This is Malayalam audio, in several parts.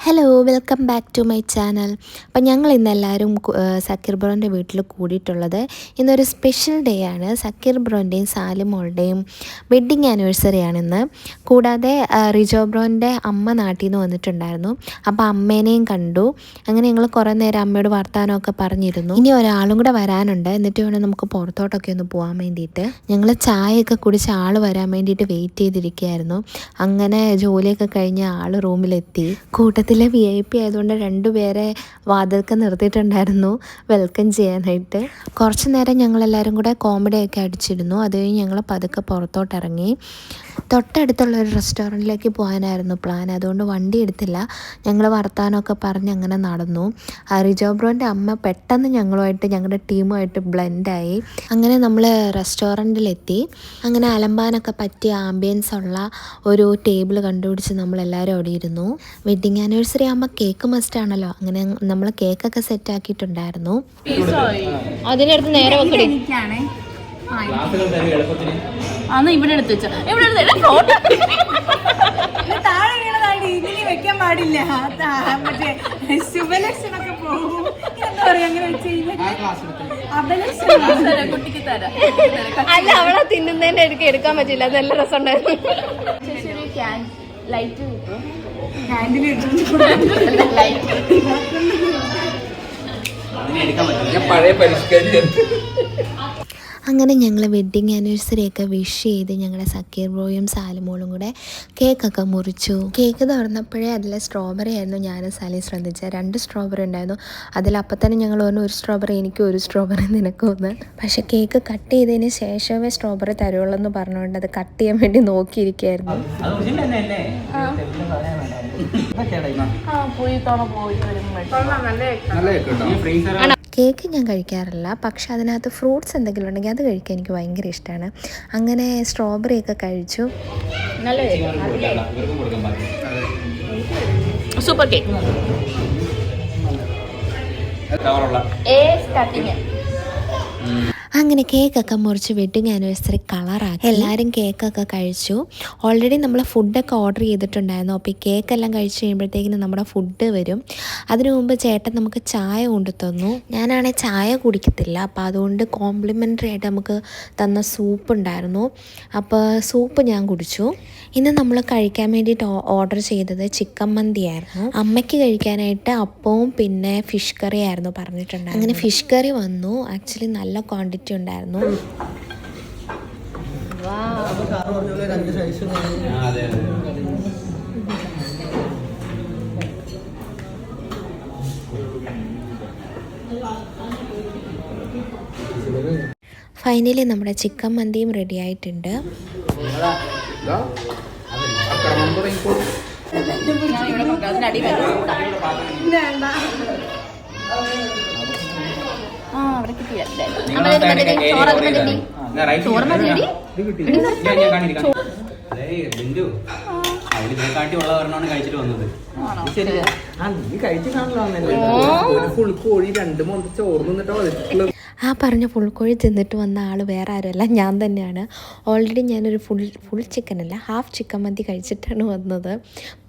Hello welcome back to my channel. അപ്പം ഞങ്ങൾ ഇന്നെല്ലാവരും സക്കീർ ബ്രോൻ്റെ വീട്ടിൽ കൂടിയിട്ടുള്ളത് ഇന്നൊരു സ്പെഷ്യൽ ഡേ ആണ്. സക്കീർ ബ്രോൻ്റെയും സാലിമോളുടെയും വെഡ്ഡിങ് ആനിവേഴ്സറിയാണ് ഇന്ന്. കൂടാതെ റിജോ ബ്രോൻ്റെ അമ്മ നാട്ടിൽ നിന്ന് വന്നിട്ടുണ്ടായിരുന്നു. അപ്പോൾ അമ്മേനെയും കണ്ടു. അങ്ങനെ ഞങ്ങൾ കുറേ നേരം അമ്മയോട് വർത്താനമൊക്കെ പറഞ്ഞിരുന്നു. ഇനി ഒരാളും കൂടെ വരാനുണ്ട്, എന്നിട്ട് വേണം നമുക്ക് പുറത്തോട്ടൊക്കെ ഒന്ന് പോകാൻ വേണ്ടിയിട്ട്. ഞങ്ങൾ ചായയൊക്കെ കുടിച്ച് ആൾ വരാൻ വേണ്ടിയിട്ട് വെയിറ്റ് ചെയ്തിരിക്കുകയായിരുന്നു. അങ്ങനെ ജോലിയൊക്കെ കഴിഞ്ഞ് ആൾ റൂമിലെത്തി. കൂട്ടത്തിൽ VIP ആയതുകൊണ്ട് രണ്ടുപേരെ വാതിൽക്ക് നിർത്തിയിട്ടുണ്ടായിരുന്നു വെൽക്കം ചെയ്യാനായിട്ട്. കുറച്ച് നേരം ഞങ്ങളെല്ലാവരും കൂടെ കോമഡിയൊക്കെ അടിച്ചിരുന്നു. അത് കഴിഞ്ഞ് ഞങ്ങൾ പതുക്കെ പുറത്തോട്ടിറങ്ങി. തൊട്ടടുത്തുള്ള ഒരു റെസ്റ്റോറൻറ്റിലേക്ക് പോകാനായിരുന്നു പ്ലാൻ. അതുകൊണ്ട് വണ്ടി എടുത്തില്ല. ഞങ്ങൾ വർത്താനമൊക്കെ പറഞ്ഞ് അങ്ങനെ നടന്നു. റിജോ ബ്രോൻ്റെ അമ്മ പെട്ടെന്ന് ഞങ്ങളുടെ ടീമുമായിട്ട് ബ്ലെൻഡായി. അങ്ങനെ നമ്മൾ റെസ്റ്റോറൻറ്റിലെത്തി. അങ്ങനെ അലമ്പാനൊക്കെ പറ്റിയ ആംബിയൻസ് ഉള്ള ഒരു ടേബിൾ കണ്ടുപിടിച്ച് നമ്മളെല്ലാവരും അവിടെ ഇരുന്നു. വെഡ്ഡിങ് ആനിവേഴ്സറി ആകുമ്പോൾ കേക്ക് മസ്റ്റ് ആണല്ലോ. അങ്ങനെ നമ്മൾ കേക്കൊക്കെ സെറ്റ് ആക്കിയിട്ടുണ്ടായിരുന്നു. അതിനടുത്ത് നേരെ ഇവിടെ എടുത്ത് വെച്ചോ. ഫോട്ടോ വെക്കാൻ പാടില്ല. മറ്റേ ശുഭലക്ഷണൊക്കെ പോകും. എന്താ പറയാ അങ്ങനെ കുട്ടിക്ക് തരാം. അല്ല, അവളെ തിന്നുന്നതിന്റെ അടുക്ക് എടുക്കാൻ പറ്റില്ല. അത് നല്ല രസം ഉണ്ടായിരുന്നു. ലൈറ്റ് കിട്ടും. അങ്ങനെ ഞങ്ങൾ വെഡ്ഡിങ് ആനിവേഴ്സറിയൊക്കെ വിഷ് ചെയ്ത് ഞങ്ങളുടെ സക്കീർ ബ്രോയും സാലിമോളും കൂടെ കേക്കൊക്കെ മുറിച്ചു. കേക്ക് തുറന്നപ്പോഴേ അതിൽ സ്ട്രോബെറി ആയിരുന്നു ഞാനും സാലിയും ശ്രദ്ധിച്ചത്. 2 സ്ട്രോബെറി ഉണ്ടായിരുന്നു. അതിലപ്പം തന്നെ ഞങ്ങൾ പറഞ്ഞു, ഒരു സ്ട്രോബെറി എനിക്കും ഒരു സ്ട്രോബെറി നിനക്കും ഒന്ന്. പക്ഷേ കേക്ക് കട്ട് ചെയ്തതിന് ശേഷമേ സ്ട്രോബെറി തരുള്ളൂ എന്ന് പറഞ്ഞുകൊണ്ട് അത് കട്ട് ചെയ്യാൻ വേണ്ടി നോക്കിയിരിക്കുകയായിരുന്നു. കേക്ക് ഞാൻ കഴിക്കാറില്ല, പക്ഷെ അതിനകത്ത് ഫ്രൂട്ട്സ് എന്തെങ്കിലും ഉണ്ടെങ്കിൽ അത് കഴിക്കാൻ എനിക്ക് ഭയങ്കര ഇഷ്ടമാണ്. അങ്ങനെ സ്ട്രോബെറി ഒക്കെ കഴിച്ചു. Super cake. അങ്ങനെ കേക്കൊക്കെ മുറിച്ച് വെഡ്ഡിങ് ആനിവേഴ്സറി കളറാക്കി എല്ലാവരും കേക്കൊക്കെ കഴിച്ചു. ഓൾറെഡി നമ്മൾ ഫുഡൊക്കെ ഓർഡർ ചെയ്തിട്ടുണ്ടായിരുന്നു. അപ്പോൾ ഈ കേക്കെല്ലാം കഴിച്ച് കഴിയുമ്പോഴത്തേക്കിനും നമ്മുടെ ഫുഡ് വരും. അതിനു മുമ്പ് ചേട്ടൻ നമുക്ക് ചായ കൊണ്ടു തന്നു. ഞാനാണെങ്കിൽ ചായ കുടിക്കത്തില്ല, അപ്പോൾ അതുകൊണ്ട് കോംപ്ലിമെൻ്ററി ആയിട്ട് നമുക്ക് തന്ന സൂപ്പ് ഉണ്ടായിരുന്നു. അപ്പോൾ സൂപ്പ് ഞാൻ കുടിച്ചു. ഇന്ന് നമ്മൾ കഴിക്കാൻ വേണ്ടിയിട്ട് ഓർഡർ ചെയ്തത് ചിക്കൻ മന്തിയായിരുന്നു. അമ്മയ്ക്ക് കഴിക്കാനായിട്ട് അപ്പവും പിന്നെ ഫിഷ് കറി ആയിരുന്നു പറഞ്ഞിട്ടുണ്ടായിരുന്നു. അങ്ങനെ ഫിഷ് കറി വന്നു. ആക്ച്വലി നല്ല ക്വാണ്ടിറ്റി ഉണ്ടായിരുന്നു. ഫൈനലി നമ്മുടെ ചിക്കൻ മന്തിയും റെഡി ആയിട്ടുണ്ട്. ആ പറഞ്ഞ ഫുൾക്കോഴി തിന്നിട്ട് വന്ന ആൾ വേറെ ആരുമല്ല, ഞാൻ തന്നെയാണ്. ഓൾറെഡി ഞാനൊരു ഫുൾ ചിക്കനല്ല, ഹാഫ് ചിക്കൻ മന്തി കഴിച്ചിട്ടാണ് വന്നത്.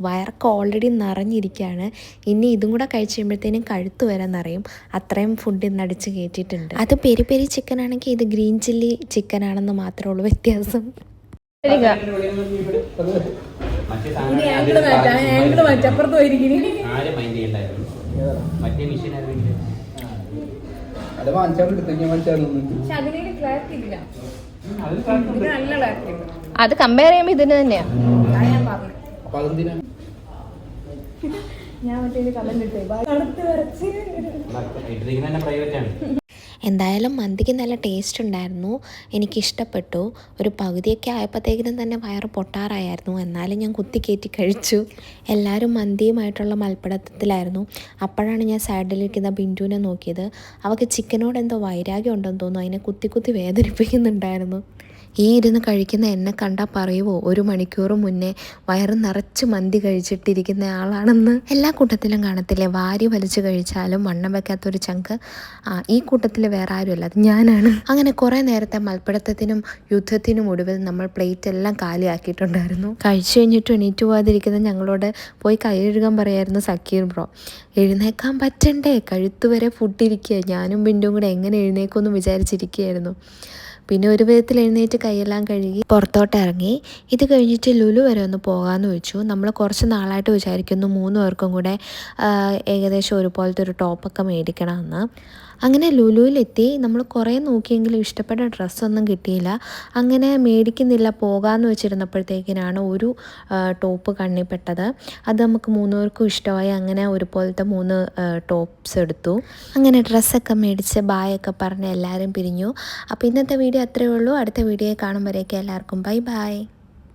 വയറൊക്കെ ഓൾറെഡി നിറഞ്ഞിരിക്കുകയാണ്. ഇനി ഇതും കൂടെ കഴിച്ച് കഴിയുമ്പോഴത്തേനും കഴുത്ത് വരെ നിറയും. അത്രയും ഫുഡ് ഇന്ന് അടിച്ച് കയറ്റിയിട്ടുണ്ട്. അത് പെരി പെരി ചിക്കൻ ആണെങ്കിൽ ഇത് ഗ്രീൻ ചില്ലി ചിക്കൻ ആണെന്ന് മാത്രമേ ഉള്ളൂ വ്യത്യാസം. അത് കമ്പയർ ചെയ്യുമ്പോ ഇതിന് തന്നെയാ. എന്തായാലും മന്തിക്ക് നല്ല ടേസ്റ്റ് ഉണ്ടായിരുന്നു. എനിക്കിഷ്ടപ്പെട്ടു. ഒരു പകുതിയൊക്കെ ആയപ്പോഴത്തേക്കിനും തന്നെ വയറ് പൊട്ടാറായിരുന്നു. എന്നാലും ഞാൻ കുത്തിക്കയറ്റി കഴിച്ചു. എല്ലാവരും മന്തിയുമായിട്ടുള്ള മൽപ്പിടുത്തത്തിലായിരുന്നു. അപ്പോഴാണ് ഞാൻ സൈഡിലിരിക്കുന്ന ബിന്ദുവിനെ നോക്കിയത്. അവൾക്ക് ചിക്കനോട് എന്തോ വൈരാഗ്യം ഉണ്ടെന്ന് തോന്നുന്നു. അതിനെ കുത്തി വേദനിപ്പിക്കുന്നുണ്ടായിരുന്നു. ഈ ഇരുന്ന് കഴിക്കുന്ന എന്നെ കണ്ടാൽ പറയുമോ 1 മണിക്കൂർ മുന്നേ വയറ് നിറച്ച് മന്തി കഴിച്ചിട്ടിരിക്കുന്ന ആളാണെന്ന്. എല്ലാ കൂട്ടത്തിലും കാണത്തില്ലേ വാരി വലിച്ച് കഴിച്ചാലും വണ്ണം വെക്കാത്തൊരു ചങ്ക്. ഈ കൂട്ടത്തിൽ വേറെ ആരുമല്ല, അത് ഞാനാണ്. അങ്ങനെ കുറേ നേരത്തെ മൽപ്പിടുത്തത്തിനും യുദ്ധത്തിനും ഒടുവിൽ നമ്മൾ പ്ലേറ്റ് എല്ലാം കാലിയാക്കിയിട്ടുണ്ടായിരുന്നു. കഴിച്ചു കഴിഞ്ഞിട്ട് എണീറ്റ് പോകാതിരിക്കുന്ന ഞങ്ങളോട് പോയി കൈ കഴുകാൻ പറയായിരുന്നു സക്കീർ ബ്രോ. എഴുന്നേക്കാൻ പറ്റണ്ടേ, കഴുത്തുവരെ ഫുഡിരിക്കുക. ഞാനും ബിൻഡും കൂടെ എങ്ങനെ എഴുന്നേക്കുമെന്ന് വിചാരിച്ചിരിക്കുകയായിരുന്നു. പിന്നെ ഒരു വിധത്തിൽ എഴുന്നേറ്റ് കൈയെല്ലാം കഴുകി പുറത്തോട്ട് ഇറങ്ങി. ഇത് കഴിഞ്ഞിട്ട് ലുലു വരെ ഒന്ന് പോകാമെന്ന് വെച്ചു. നമ്മൾ കുറച്ച് നാളായിട്ട് വിചാരിക്കുന്നു 3 പേർക്കും കൂടെ ഏകദേശം ഒരുപോലത്തെ ഒരു ടോപ്പൊക്കെ മേടിക്കണമെന്ന്. അങ്ങനെ ലുലുവിലെത്തി. നമ്മൾ കുറേ നോക്കിയെങ്കിലും ഇഷ്ടപ്പെട്ട ഡ്രസ്സൊന്നും കിട്ടിയില്ല. അങ്ങനെ മേടിക്കുന്നില്ല പോകാമെന്ന് വെച്ചിരുന്നപ്പോഴത്തേക്കിനാണ് ഒരു ടോപ്പ് കണ്ണിപ്പെട്ടത്. അത് നമുക്ക് 3 പേർക്കും ഇഷ്ടമായി. അങ്ങനെ ഒരുപോലത്തെ 3 ടോപ്സ് എടുത്തു. അങ്ങനെ ഡ്രസ്സൊക്കെ മേടിച്ച് ബായൊക്കെ പറഞ്ഞ് എല്ലാവരും പിരിഞ്ഞു. അപ്പോൾ ഇന്നത്തെ വീഡിയോ അത്രയേ ഉള്ളൂ. അടുത്ത വീഡിയോ കാണുമ്പോഴേക്കും എല്ലാവർക്കും ബൈ ബൈ.